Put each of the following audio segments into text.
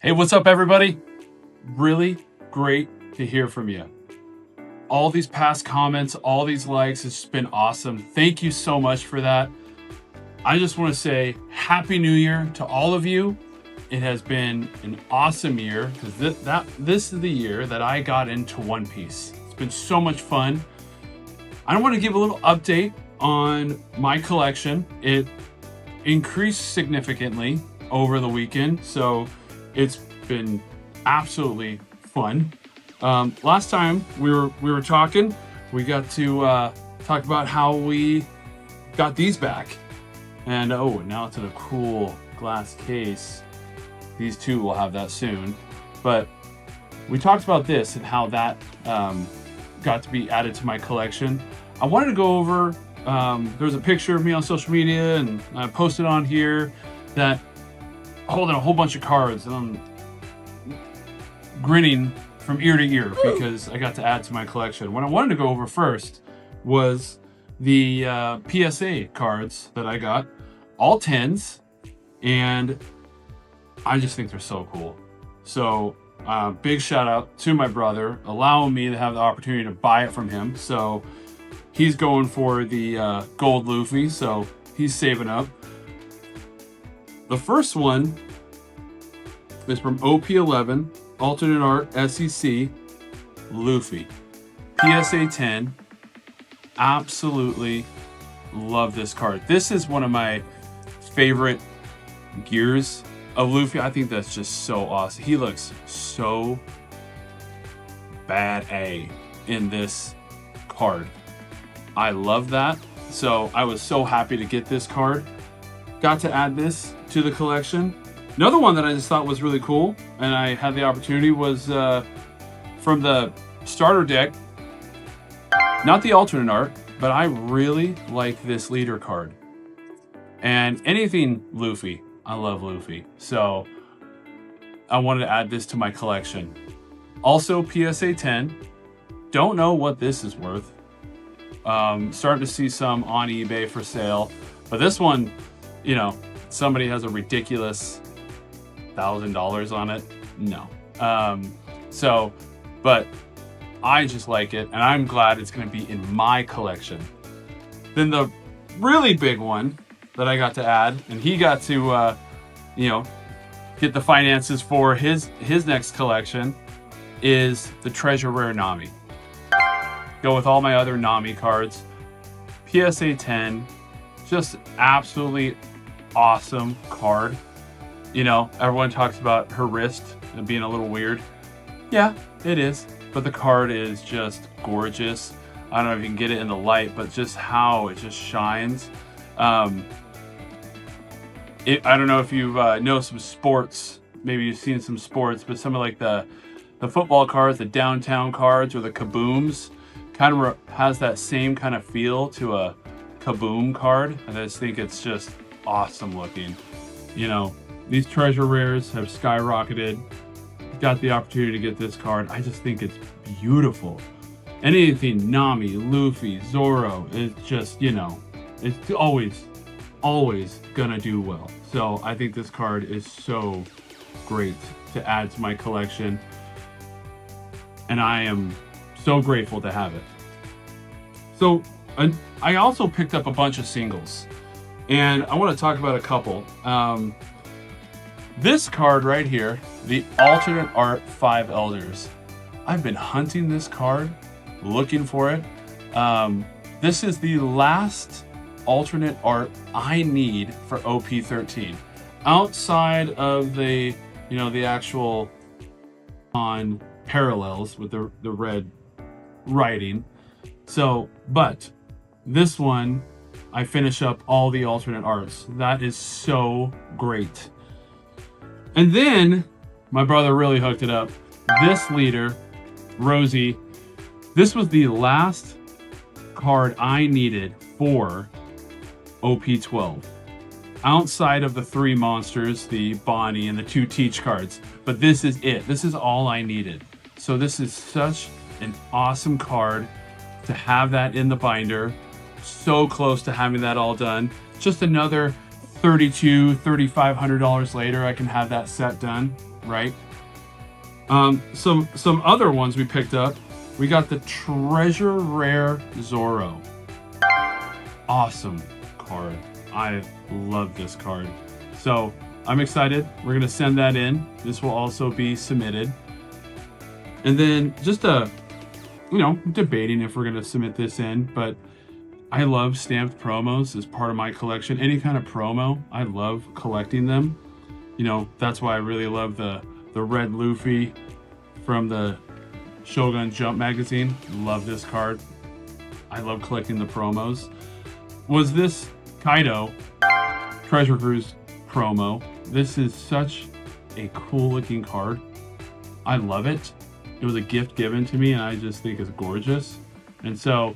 Hey, what's up, everybody? Really great to hear from you. All these past comments, all these likes, it's been awesome. Thank you so much for that. I just want to say Happy New Year to all of you. It has been an awesome year because this is the year that I got into One Piece. It's been so much fun. I want to give a little update on my collection. It increased significantly over the weekend, so it's been absolutely fun. Last time we were talking, we got to talk about how we got these back, and now it's in a cool glass case. These two will have that soon, but we talked about this and how that got to be added to my collection. I wanted to go over. There's a picture of me on social media, and I posted on here that holding a whole bunch of cards, and I'm grinning from ear to ear because I got to add to my collection. What I wanted to go over first was the PSA cards that I got, all 10s, and I just think they're so cool. So big shout out to my brother allowing me to have the opportunity to buy it from him. So he's going for the gold Luffy, so he's saving up. The first one is from OP11, alternate art SEC, Luffy. PSA 10. Absolutely love this card. This is one of my favorite gears of Luffy. I think that's just so awesome. He looks so bad in this card. I love that. So I was so happy to get this card. Got to add this to the collection. Another one that I just thought was really cool, and I had the opportunity, was from the starter deck. Not the alternate art, but I really like this leader card. And anything Luffy, I love Luffy. So I wanted to add this to my collection. Also PSA 10. Don't know what this is worth. Starting to see some on eBay for sale, but this one, somebody has a ridiculous $1,000 on it. No. But I just like it, and I'm glad it's going to be in my collection. Then the really big one that I got to add, and he got to, get the finances for his next collection, is the Treasure Rare Nami. Go with all my other Nami cards. PSA 10, just absolutely awesome card. Everyone talks about her wrist and being a little weird. Yeah, it is. But the card is just gorgeous. I don't know if you can get it in the light, but just how it just shines. I don't know if you know some sports. Maybe you've seen some sports, but some of like the football cards, the downtown cards, or the kabooms, kind of has that same kind of feel to a kaboom card. And I just think it's just awesome looking. These treasure rares have skyrocketed. Got the opportunity to get this card. I just think it's beautiful. Anything Nami, Luffy, Zoro, it's just, it's always gonna do well. So I think this card is so great to add to my collection, and I am so grateful to have it. So I also picked up a bunch of singles, and I want to talk about a couple. This card right here, the alternate art 5 Elders. I've been hunting this card, looking for it. This is the last alternate art I need for OP13. Outside of the actual on parallels with the red writing. But this one, I finish up all the alternate arts. That is so great. And then my brother really hooked it up. This leader, Rosie, this was the last card I needed for OP12. Outside of the 3 monsters, the Bonnie and the 2 Teach cards. But this is it. This is all I needed. So this is such an awesome card to have that in the binder. So close to having that all done. Just another $3,500 later, I can have that set done. right? Some other ones we picked up. We got the Treasure Rare Zoro. Awesome card. I love this card. So I'm excited. We're gonna send that in. This will also be submitted. And then just debating if we're gonna submit this in, but I love stamped promos as part of my collection. Any kind of promo, I love collecting them. That's why I really love the red Luffy from the Shogun Jump magazine. Love this card. I love collecting the promos. Was this Kaido Treasure Cruise promo? This is such a cool looking card. I love it. It was a gift given to me and I just think it's gorgeous. And so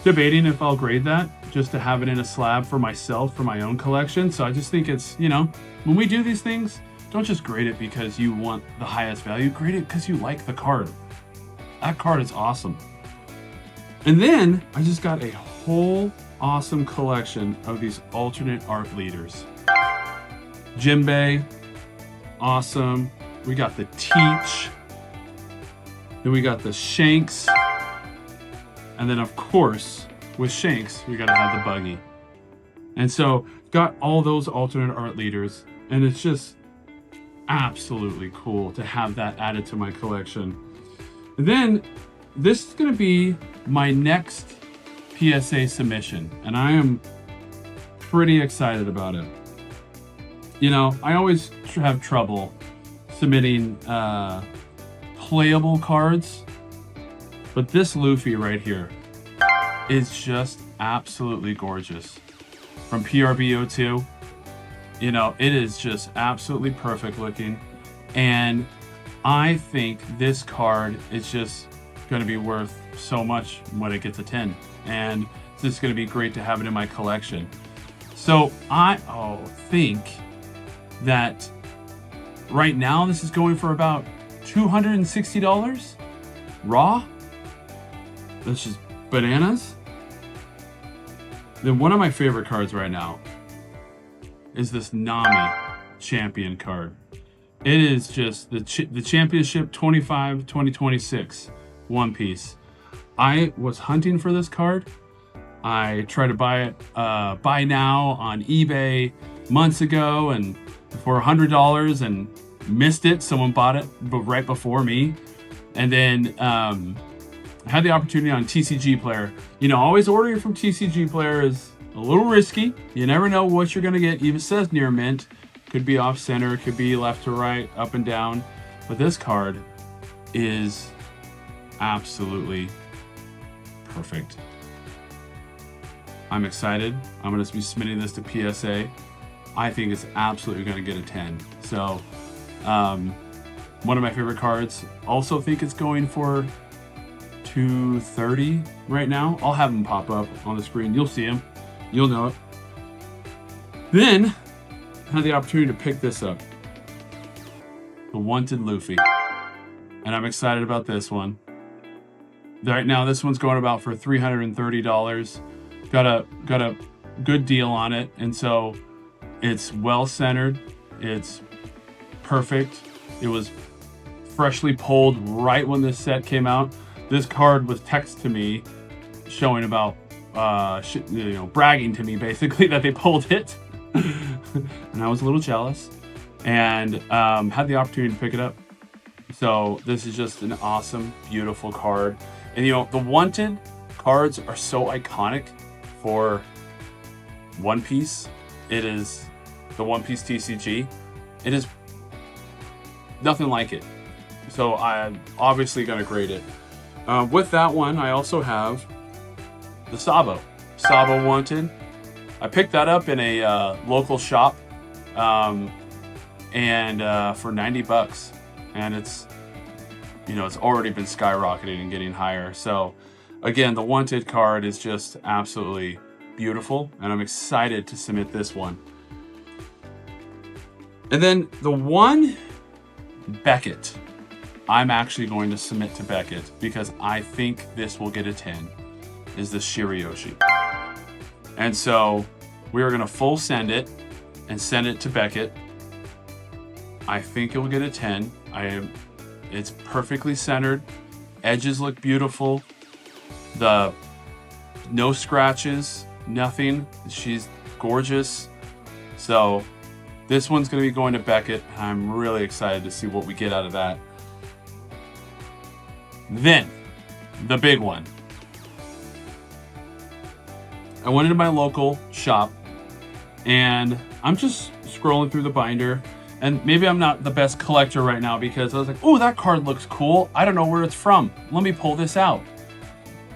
debating if I'll grade that just to have it in a slab for myself, for my own collection. So I just think it's, when we do these things, don't just grade it because you want the highest value. Grade it because you like the card. That card is awesome. And then I just got a whole awesome collection of these alternate art leaders. Jinbei, awesome. We got the Teach. Then we got the Shanks. And then of course, with Shanks, we gotta have the Buggy. And so got all those alternate art leaders, and it's just absolutely cool to have that added to my collection. And then this is gonna be my next PSA submission, and I am pretty excited about it. I always have trouble submitting playable cards, but this Luffy right here is just absolutely gorgeous. From PRBO2, it is just absolutely perfect looking. And I think this card is just going to be worth so much when it gets a 10. And it's just going to be great to have it in my collection. So I think that right now this is going for about $260 raw. That's just bananas. Then one of my favorite cards right now is this Nami champion card. It is just the championship 2026 One Piece. I was hunting for this card. I tried to buy it buy now on eBay months ago and for $100 and missed it. Someone bought it right before me. And then I had the opportunity on TCG Player. Always ordering from TCG Player is a little risky. You never know what you're gonna get. Even says near mint. Could be off center, could be left to right, up and down. But this card is absolutely perfect. I'm excited. I'm gonna be submitting this to PSA. I think it's absolutely gonna get a 10. So, one of my favorite cards. Also think it's going for $230 right now. I'll have them pop up on the screen. You'll see them. You'll know it. Then I had the opportunity to pick this up. The Wanted Luffy. And I'm excited about this one. Right now, this one's going about for $330. Got a good deal on it. And so it's well centered. It's perfect. It was freshly pulled right when this set came out. This card was texted to me showing about, bragging to me basically that they pulled it. And I was a little jealous and had the opportunity to pick it up. So this is just an awesome, beautiful card. And the Wanted cards are so iconic for One Piece. It is the One Piece TCG. It is nothing like it. So I'm obviously going to grade it. With that one, I also have the Sabo Wanted. I picked that up in a local shop and for $90. And it's already been skyrocketing and getting higher. So again, the Wanted card is just absolutely beautiful. And I'm excited to submit this one. And then the one Beckett, I'm actually going to submit to Beckett because I think this will get a 10, is the Shirioshi. And so we are going to full send it and send it to Beckett. I think it will get a 10. It's perfectly centered. Edges look beautiful. No scratches, nothing. She's gorgeous. So this one's gonna be going to Beckett. I'm really excited to see what we get out of that. Then, the big one. I went into my local shop and I'm just scrolling through the binder, and maybe I'm not the best collector right now because I was like, oh, that card looks cool. I don't know where it's from. Let me pull this out.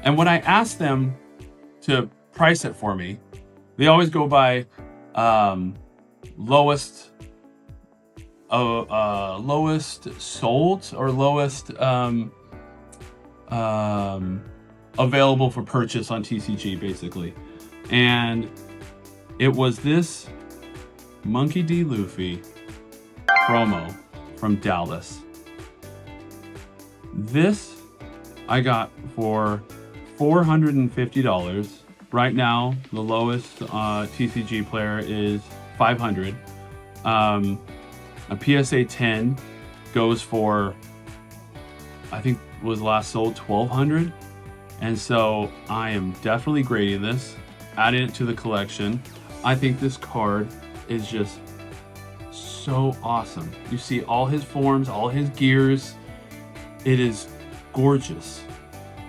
And when I asked them to price it for me, they always go by lowest sold or lowest available for purchase on TCG, basically. And it was this Monkey D. Luffy promo from Dallas. This I got for $450. Right now, the lowest TCG player is $500. A PSA 10 goes for, I think was last sold $1,200. And so I am definitely grading this, adding it to the collection. I think this card is just so awesome. You see all his forms, all his gears. It is gorgeous.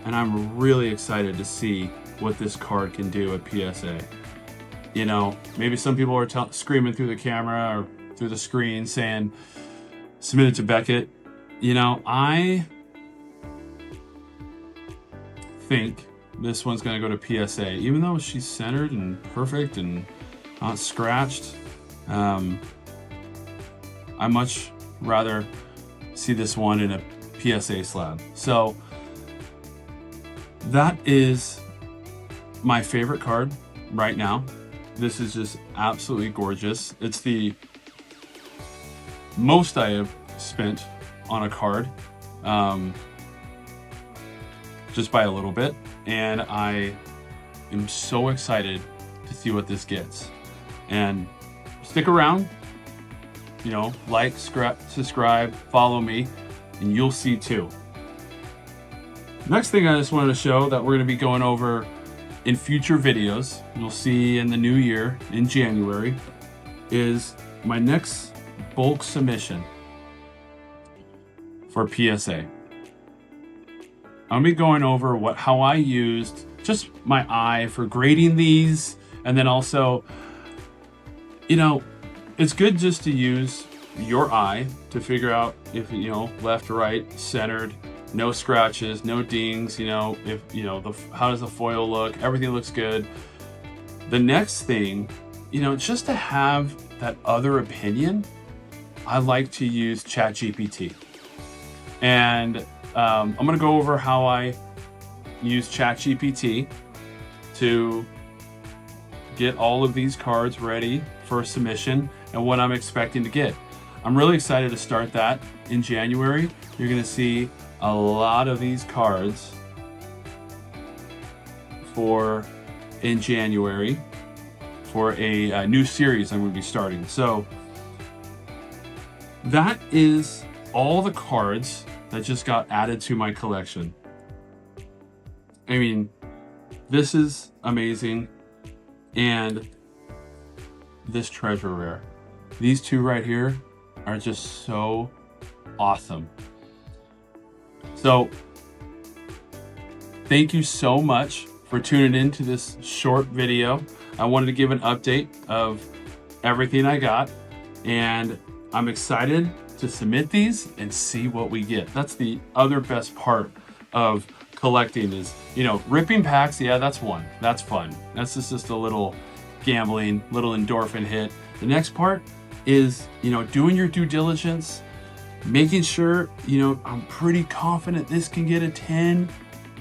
And I'm really excited to see what this card can do at PSA. You know, maybe some people are screaming through the camera or through the screen saying, submit it to Beckett. You know, I think this one's gonna go to PSA, even though she's centered and perfect and not scratched. I much rather see this one in a PSA slab. So that is my favorite card right now. This is just absolutely gorgeous. It's the most I have spent on a card, just by a little bit. And I am so excited to see what this gets. And stick around, you know, like, subscribe, follow me, and you'll see too. Next thing I just wanted to show that we're going to be going over in future videos, you'll see in the new year in January, is my next bulk submission for PSA. I'm gonna be going over how I used just my eye for grading these, and then also, you know, it's good just to use your eye to figure out if, you know, left, right, centered, no scratches, no dings, you know, if, you know, how does the foil look? Everything looks good. The next thing, you know, just to have that other opinion, I like to use ChatGPT. And I'm gonna go over how I use ChatGPT to get all of these cards ready for submission and what I'm expecting to get. I'm really excited to start that in January. You're gonna see a lot of these cards in January for a new series I'm going to be starting. So that is all the cards that just got added to my collection. I mean, this is amazing. And this treasure rare. These two right here are just so awesome. So thank you so much for tuning in to this short video. I wanted to give an update of everything I got, and I'm excited to submit these and see what we get. That's the other best part of collecting is, you know, ripping packs. Yeah, that's one. That's fun. That's just a little gambling, little endorphin hit. The next part is, you know, doing your due diligence, making sure, you know, I'm pretty confident this can get a 10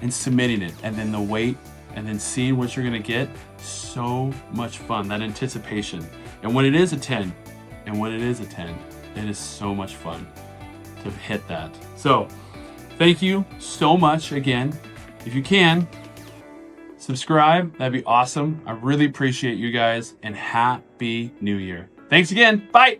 and submitting it, and then the wait, and then seeing what you're gonna get. So much fun, that anticipation. And when it is a 10, it is so much fun to hit that. So thank you so much again. If you can, subscribe, that'd be awesome. I really appreciate you guys, and Happy New Year. Thanks again, bye.